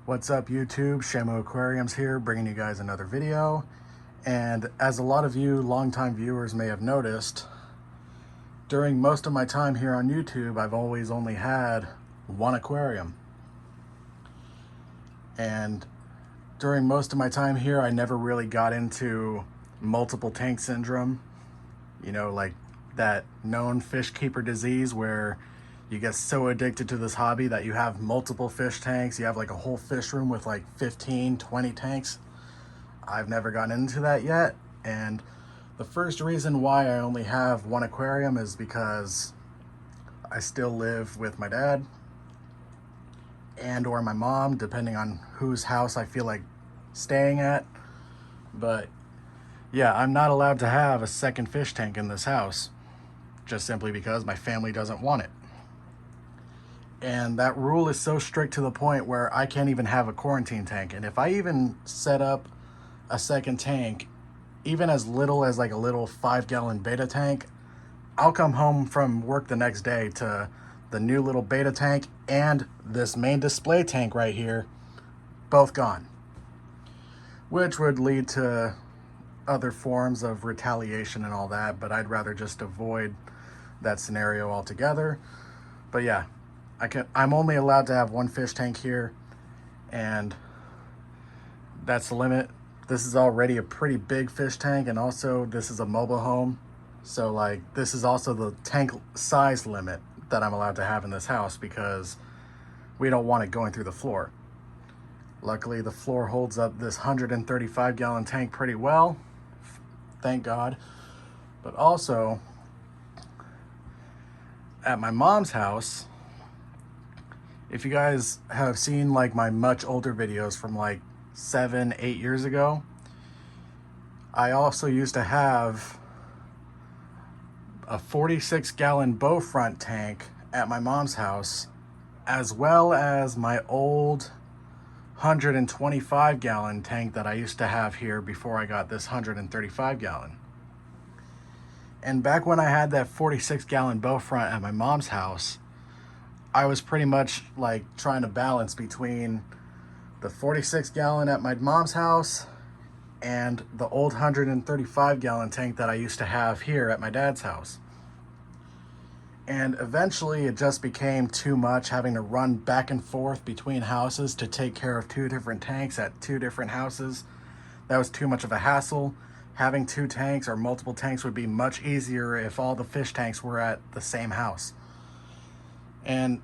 What's up YouTube? Shamo Aquariums here, bringing you guys another video. And as a lot of you longtime viewers may have noticed, during most of my time here on YouTube, I've always only had one aquarium. And during most of my time here, I never really got into multiple tank syndrome. You know, like that known fish keeper disease where you get so addicted to this hobby that you have multiple fish tanks. You have like a whole fish room with like 15, 20 tanks. I've never gotten into that yet. And the first reason why I only have one aquarium is because I still live with my dad and or my mom, depending on whose house I feel like staying at. But yeah, I'm not allowed to have a second fish tank in this house, just simply because my family doesn't want it. And that rule is so strict to the point where I can't even have a quarantine tank. And if I even set up a second tank, even as little as like a little 5-gallon beta tank, I'll come home from work the next day to the new little beta tank and this main display tank right here, both gone. Which would lead to other forms of retaliation and all that, but I'd rather just avoid that scenario altogether. But yeah, I'm only allowed to have one fish tank here, and that's the limit. This is already a pretty big fish tank, and also this is a mobile home. So like this is also the tank size limit that I'm allowed to have in this house because we don't want it going through the floor. Luckily, the floor holds up this 135-gallon tank pretty well, thank God. But also, at my mom's house, if you guys have seen like my much older videos from like 7-8 years ago, I also used to have a 46-gallon bow front tank at my mom's house, as well as my old 125-gallon tank that I used to have here before I got this 135-gallon. And back when I had that 46-gallon bow front at my mom's house, I was pretty much like trying to balance between the 46-gallon at my mom's house and the old 135-gallon tank that I used to have here at my dad's house. And eventually it just became too much, having to run back and forth between houses to take care of two different tanks at two different houses. That was too much of a hassle. Having two tanks or multiple tanks would be much easier if all the fish tanks were at the same house. And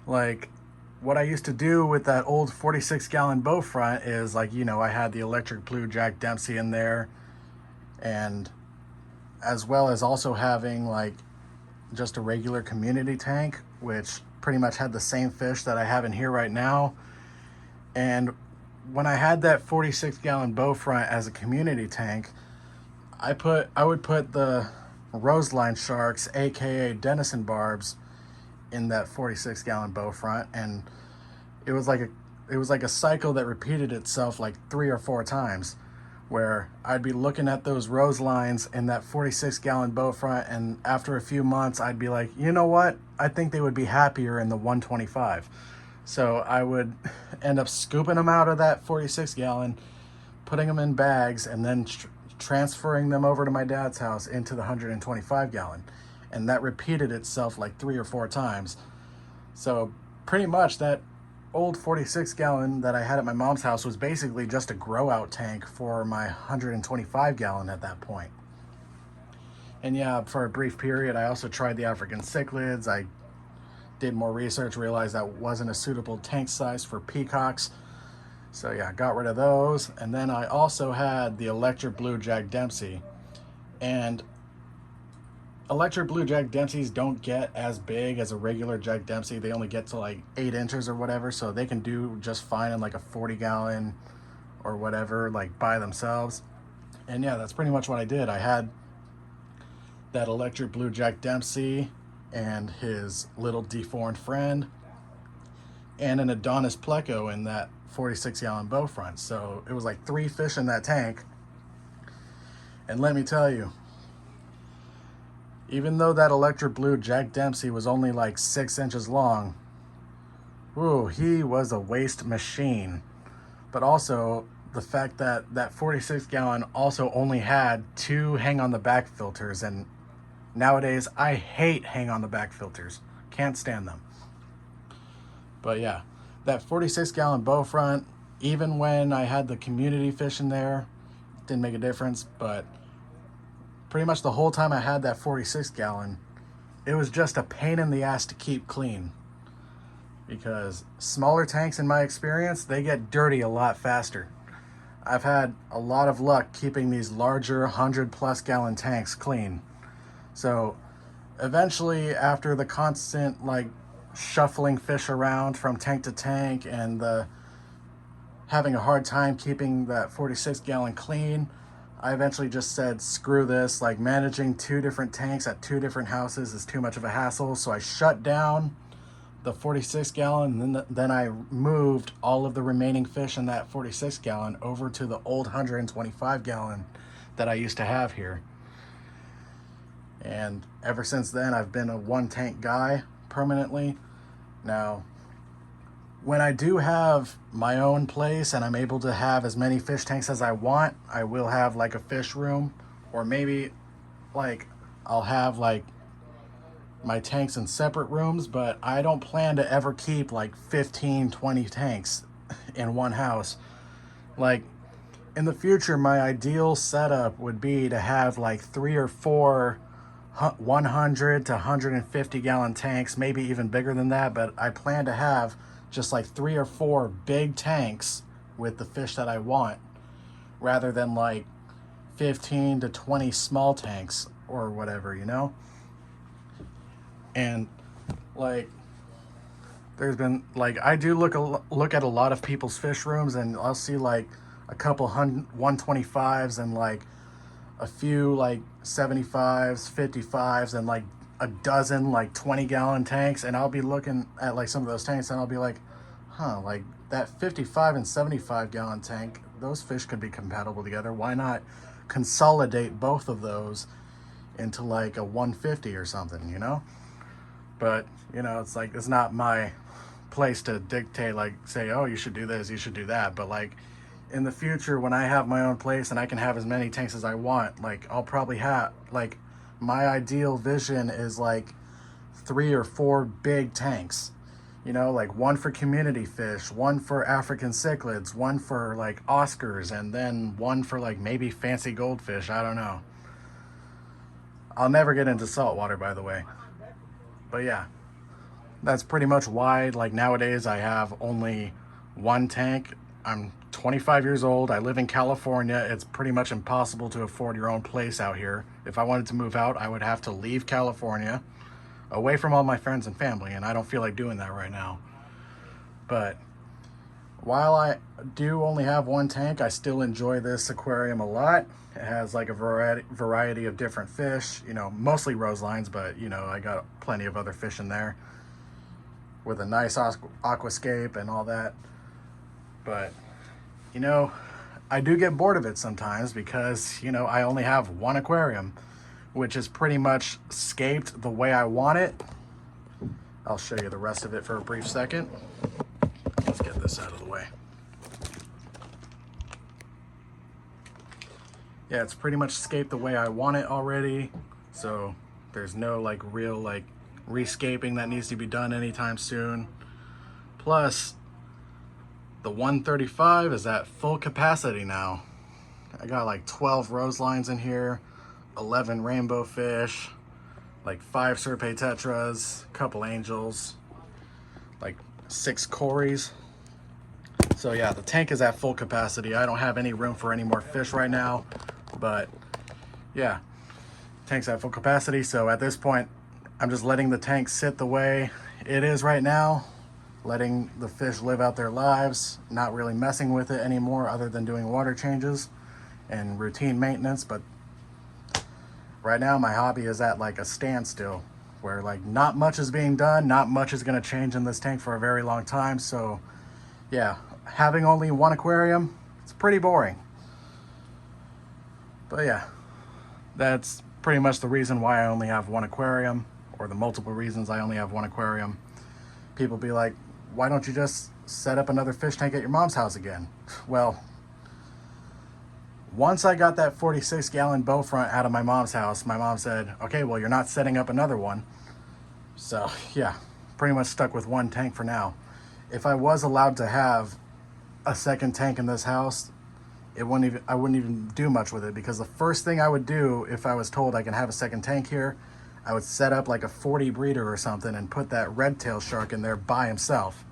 like what I used to do with that old 46-gallon bow front is like, you know, I had the electric blue Jack Dempsey in there, and as well as also having like just a regular community tank, which pretty much had the same fish that I have in here right now. And when I had that 46-gallon bow front as a community tank, I would put the roseline sharks, aka Denison barbs, in that 46-gallon bow front, and it was like a cycle that repeated itself like 3 or 4 times, where I'd be looking at those rose lines in that 46-gallon bow front, and after a few months I'd be like, you know what, I think they would be happier in the 125. So I would end up scooping them out of that 46-gallon, putting them in bags, and then transferring them over to my dad's house into the 125-gallon. And that repeated itself like 3 or 4 times. So pretty much that old 46-gallon that I had at my mom's house was basically just a grow out tank for my 125-gallon at that point. And yeah, for a brief period, I also tried the African cichlids. I did more research, realized that wasn't a suitable tank size for peacocks. So yeah, got rid of those. And then I also had the electric blue Jack Dempsey. And electric blue Jack Dempseys don't get as big as a regular Jack Dempsey. They only get to like 8 inches or whatever, so they can do just fine in like a 40-gallon or whatever, like by themselves. And yeah, that's pretty much what I did. I had that electric blue Jack Dempsey and his little deformed friend and an Adonis pleco in that 46-gallon bow front. So it was like 3 fish in that tank. And let me tell you, even though that electric blue Jack Dempsey was only like 6 inches long, Ooh, he was a waste machine. But also the fact that that 46 gallon also only had 2 hang on the back filters, and nowadays I hate hang on the back filters. Can't stand them. But yeah, that 46 gallon bow front, even when I had the community fish in there, didn't make a difference. But pretty much the whole time I had that 46 gallon, it was just a pain in the ass to keep clean. Because smaller tanks, in my experience, they get dirty a lot faster. I've had a lot of luck keeping these larger 100+ gallon tanks clean. So eventually, after the constant like shuffling fish around from tank to tank and the having a hard time keeping that 46 gallon clean, I eventually just said, screw this. Like, managing 2 different tanks at 2 different houses is too much of a hassle. So I shut down the 46 gallon, and then I moved all of the remaining fish in that 46 gallon over to the old 125 gallon that I used to have here. And ever since then, I've been a 1 tank guy permanently. Now, when I do have my own place and I'm able to have as many fish tanks as I want, I will have like a fish room, or maybe like I'll have like my tanks in separate rooms, but I don't plan to ever keep like 15, 20 tanks in one house. Like, in the future, my ideal setup would be to have like 3 or 4 100 to 150 gallon tanks, maybe even bigger than that, but I plan to have just like 3 or 4 big tanks with the fish that I want, rather than like 15 to 20 small tanks or whatever, you know? And like, there's been like, I do look at a lot of people's fish rooms, and I'll see like a couple 125s and like a few like 75s, 55s, and like a dozen like 20 gallon tanks. And I'll be looking at like some of those tanks, and I'll be like, huh, like that 55 and 75 gallon tank, those fish could be compatible together. Why not consolidate both of those into like a 150 or something, you know? But, you know, it's like, it's not my place to dictate, like, say, oh, you should do this, you should do that. But like, in the future, when I have my own place and I can have as many tanks as I want, like, I'll probably have, like, my ideal vision is like 3 or 4 big tanks, you know, like 1 for community fish, 1 for African cichlids, 1 for like Oscars, and then 1 for like maybe fancy goldfish. I don't know. I'll never get into saltwater, by the way. But yeah, that's pretty much why, like, nowadays I have only 1 tank. I'm 25 years old. I live in California. It's pretty much impossible to afford your own place out here. If I wanted to move out, I would have to leave California, away from all my friends and family, and I don't feel like doing that right now. But while I do only have 1 tank, I still enjoy this aquarium a lot. It has like a variety of different fish, you know, mostly roselines, but you know, I got plenty of other fish in there with a nice aquascape and all that. But, you know, I do get bored of it sometimes because, you know, I only have 1 aquarium, which is pretty much scaped the way I want it. I'll show you the rest of it for a brief second. Let's get this out of the way. Yeah, it's pretty much scaped the way I want it already. So there's no like real like rescaping that needs to be done anytime soon. Plus, the 135 is at full capacity now. I got like 12 roselines in here, 11 rainbow fish, like 5 Serpae tetras, a couple angels, like 6 cories. So yeah, the tank is at full capacity. I don't have any room for any more fish right now, but yeah, tank's at full capacity. So at this point, I'm just letting the tank sit the way it is right now, letting the fish live out their lives, not really messing with it anymore other than doing water changes and routine maintenance. But right now my hobby is at like a standstill, where like not much is being done, not much is going to change in this tank for a very long time. So yeah, having only 1 aquarium, it's pretty boring. But yeah, that's pretty much the reason why I only have 1 aquarium, or the multiple reasons I only have 1 aquarium. People be like, why don't you just set up another fish tank at your mom's house again? Well, once I got that 46-gallon bow front out of my mom's house, my mom said, okay, well, you're not setting up another one. So yeah, pretty much stuck with one tank for now. If I was allowed to have a second tank in this house, I wouldn't even do much with it, because the first thing I would do if I was told I can have a second tank here, I would set up like a 40 breeder or something and put that red-tailed shark in there by himself,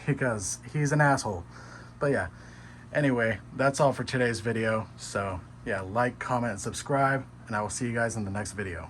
because he's an asshole. But yeah, anyway, that's all for today's video. So yeah, like, comment, and subscribe, and I will see you guys in the next video.